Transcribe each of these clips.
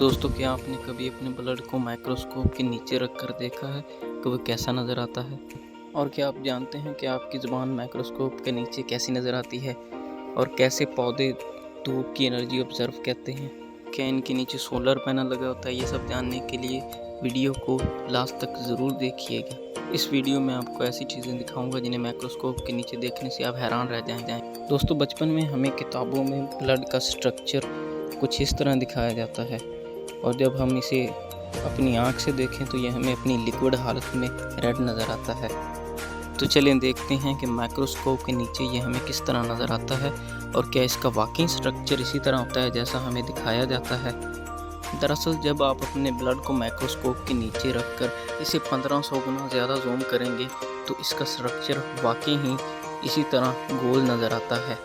दोस्तों, क्या आपने कभी अपने ब्लड को माइक्रोस्कोप के नीचे रख कर देखा है कि वो कैसा नज़र आता है? और क्या आप जानते हैं कि आपकी ज़ुबान माइक्रोस्कोप के नीचे कैसी नज़र आती है? और कैसे पौधे धूप की एनर्जी ऑब्जर्व करते हैं? क्या इनके नीचे सोलर पैनल लगा होता है? ये सब जानने के लिए वीडियो को लास्ट तक ज़रूर देखिएगा। इस वीडियो में आपको ऐसी चीज़ें दिखाऊंगा जिन्हें माइक्रोस्कोप के नीचे देखने से आप हैरान रह जाएं। दोस्तों, बचपन में हमें किताबों में ब्लड का स्ट्रक्चर कुछ इस तरह दिखाया जाता है, और जब हम इसे अपनी आँख से देखें तो यह हमें अपनी लिक्विड हालत में रेड नज़र आता है। तो चलिए देखते हैं कि माइक्रोस्कोप के नीचे ये हमें किस तरह नज़र आता है और क्या इसका वाकई स्ट्रक्चर इसी तरह होता है जैसा हमें दिखाया जाता है। दरअसल जब आप अपने ब्लड को माइक्रोस्कोप के नीचे रखकर इसे 1500 गुना ज़्यादा जूम करेंगे तो इसका स्ट्रक्चर वाकई ही इसी तरह गोल नज़र आता है,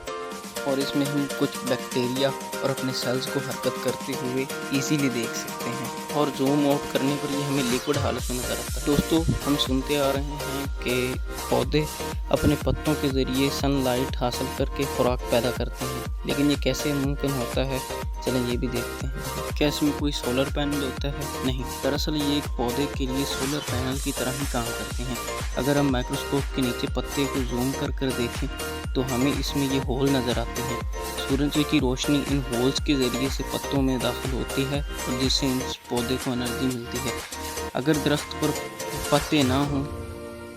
और इसमें हम कुछ बैक्टीरिया और अपने सेल्स को हरकत करते हुए इजीली देख सकते हैं, और जूम आउट करने पर ये हमें लिक्विड हालत में नज़र आता है। दोस्तों, हम सुनते आ रहे हैं कि पौधे अपने पत्तों के ज़रिए सनलाइट हासिल करके खुराक पैदा करते हैं, लेकिन ये कैसे मुमकिन होता है, चलें ये भी देखते हैं। क्या इसमें कोई सोलर पैनल होता है? नहीं, दरअसल ये एक पौधे के लिए सोलर पैनल की तरह ही काम करते हैं। अगर हम माइक्रोस्कोप के नीचे पत्ते को जूम कर देखें तो हमें इसमें ये होल नज़र आते हैं। सूरज की रोशनी इन होल्स के ज़रिए से पत्तों में दाखिल होती है और जिससे इस पौधे को एनर्जी मिलती है। अगर दरख्त पर पत्ते ना हों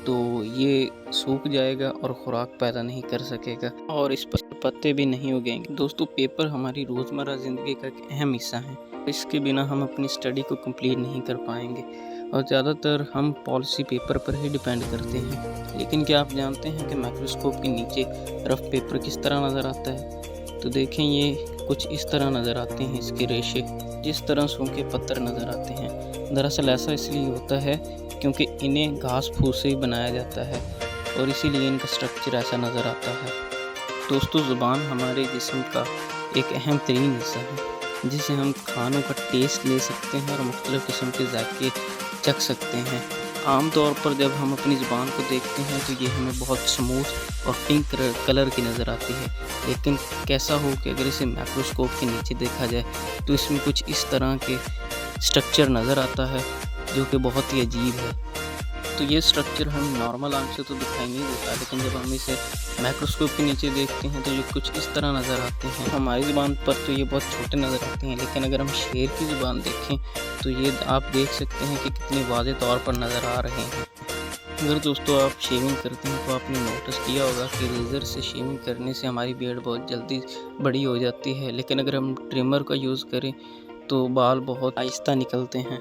तो ये सूख जाएगा और खुराक पैदा नहीं कर सकेगा, और इस पर पत्ते भी नहीं उगेंगे। दोस्तों, पेपर हमारी रोज़मर्रा ज़िंदगी का एक अहम हिस्सा है। इसके बिना हम अपनी स्टडी को कंप्लीट नहीं कर पाएंगे, और ज़्यादातर हम पॉलिसी पेपर पर ही डिपेंड करते हैं। लेकिन क्या आप जानते हैं कि माइक्रोस्कोप के नीचे रफ पेपर किस तरह नज़र आता है? तो देखें, ये कुछ इस तरह नज़र आते हैं। इसके रेशे जिस तरह सूखे पत्थर नज़र आते हैं। दरअसल ऐसा इसलिए होता है क्योंकि इन्हें घास फूस से ही बनाया जाता है, और इसीलिए इनका स्ट्रक्चर ऐसा नज़र आता है। दोस्तों, ज़ुबान हमारे जिस्म का एक अहम तरीन हिस्सा है, जिससे हम खानों का टेस्ट ले सकते हैं और मुख्तलिफ़ किस्म के जायके चख सकते हैं। आम तौर पर जब हम अपनी ज़ुबान को देखते हैं तो ये हमें बहुत स्मूथ और पिंक कलर की नज़र आती है, लेकिन कैसा हो कि अगर इसे माइक्रोस्कोप के नीचे देखा जाए तो इसमें कुछ इस तरह के स्ट्रक्चर नज़र आता है जो कि बहुत ही अजीब है। तो ये स्ट्रक्चर हम नॉर्मल आँख से तो दिखाई नहीं देता, लेकिन जब हम इसे माइक्रोस्कोप के नीचे देखते हैं तो ये कुछ इस तरह नज़र आते हैं। हमारी ज़ुबान पर तो ये बहुत छोटे नज़र आते हैं, लेकिन अगर हम शेर की ज़ुबान देखें तो ये आप देख सकते हैं कि कितने वाज़े तौर पर नज़र आ रहे हैं। अगर दोस्तों आप शेविंग करते हैं तो आपने नोटिस किया होगा कि रेज़र से शेविंग करने से हमारी बियर्ड बहुत जल्दी बड़ी हो जाती है, लेकिन अगर हम ट्रिमर का यूज़ करें तो बाल बहुत आहिस्ता निकलते हैं।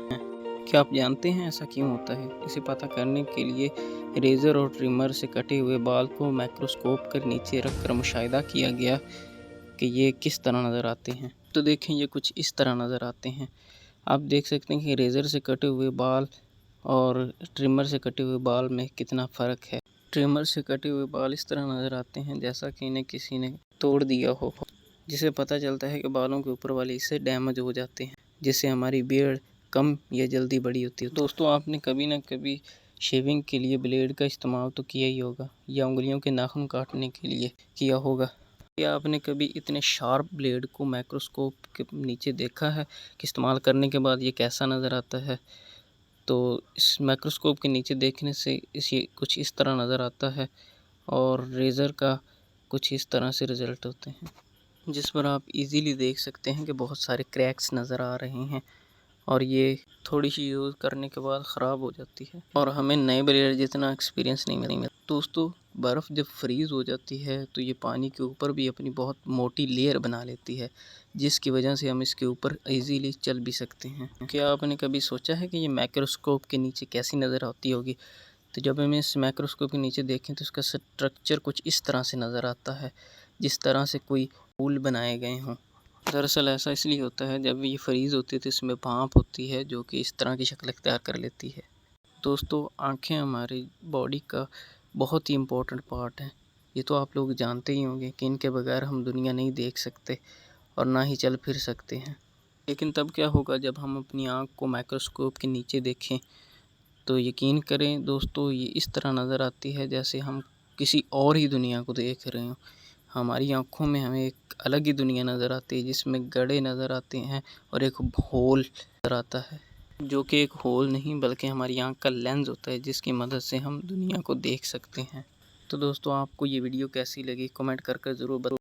क्या आप जानते हैं ऐसा क्यों होता है? इसे पता करने के लिए रेज़र और ट्रिमर से कटे हुए बाल को माइक्रोस्कोप के नीचे रखकर मुशाहिदा किया गया कि ये किस तरह नज़र आते हैं। तो देखें, ये कुछ इस तरह नज़र आते हैं। आप देख सकते हैं कि रेज़र से कटे हुए बाल और ट्रिमर से कटे हुए बाल में कितना फ़र्क है। ट्रिमर से कटे हुए बाल इस तरह नज़र आते हैं जैसा कि इन्हें किसी ने तोड़ दिया हो, जिससे पता चलता है कि बालों के ऊपर वाले हिस्से डैमेज हो जाते हैं, जिससे हमारी बियर्ड कम या जल्दी बड़ी होती है। दोस्तों, आपने कभी ना कभी शेविंग के लिए ब्लेड का इस्तेमाल तो किया ही होगा, या उंगलियों के नाखून काटने के लिए किया होगा। क्या आपने कभी इतने शार्प ब्लेड को माइक्रोस्कोप के नीचे देखा है कि इस्तेमाल करने के बाद ये कैसा नज़र आता है? तो इस माइक्रोस्कोप के नीचे देखने से इसे कुछ इस तरह नज़र आता है, और रेज़र का कुछ इस तरह से रिज़ल्ट होते हैं, जिस पर आप इजीली देख सकते हैं कि बहुत सारे क्रैक्स नज़र आ रहे हैं, और ये थोड़ी सी यूज़ करने के बाद ख़राब हो जाती है, और हमें नए ब्लेड जितना एक्सपीरियंस नहीं मिलेगा। दोस्तों, बर्फ़ जब फ्रीज़ हो जाती है तो ये पानी के ऊपर भी अपनी बहुत मोटी लेयर बना लेती है, जिसकी वजह से हम इसके ऊपर इजीली चल भी सकते हैं। क्या आपने कभी सोचा है कि ये माइक्रोस्कोप के नीचे कैसी नज़र आती होगी? तो जब हम इस माइक्रोस्कोप के नीचे देखें तो इसका स्ट्रक्चर कुछ इस तरह से नज़र आता है, जिस तरह से कोई फूल बनाए गए हों। दरअसल ऐसा इसलिए होता है, जब ये फ्रीज़ होती है तो इसमें भाप होती है जो कि इस तरह की शक्ल इख्तियार कर लेती है। दोस्तों, आँखें हमारी बॉडी का बहुत ही इम्पोर्टेंट पार्ट है। ये तो आप लोग जानते ही होंगे कि इनके बगैर हम दुनिया नहीं देख सकते और ना ही चल फिर सकते हैं। लेकिन तब क्या होगा जब हम अपनी आँख को माइक्रोस्कोप के नीचे देखें? तो यकीन करें दोस्तों, ये इस तरह नज़र आती है जैसे हम किसी और ही दुनिया को देख रहे हों। हमारी आँखों में हमें एक अलग ही दुनिया नज़र आती है, जिसमें गड्ढे नज़र आते हैं और एक होल नज़र आता है, जो कि एक होल नहीं बल्कि हमारी आँख का लेंस होता है, जिसकी मदद से हम दुनिया को देख सकते हैं। तो दोस्तों, आपको ये वीडियो कैसी लगी कमेंट कर ज़रूर बताएं।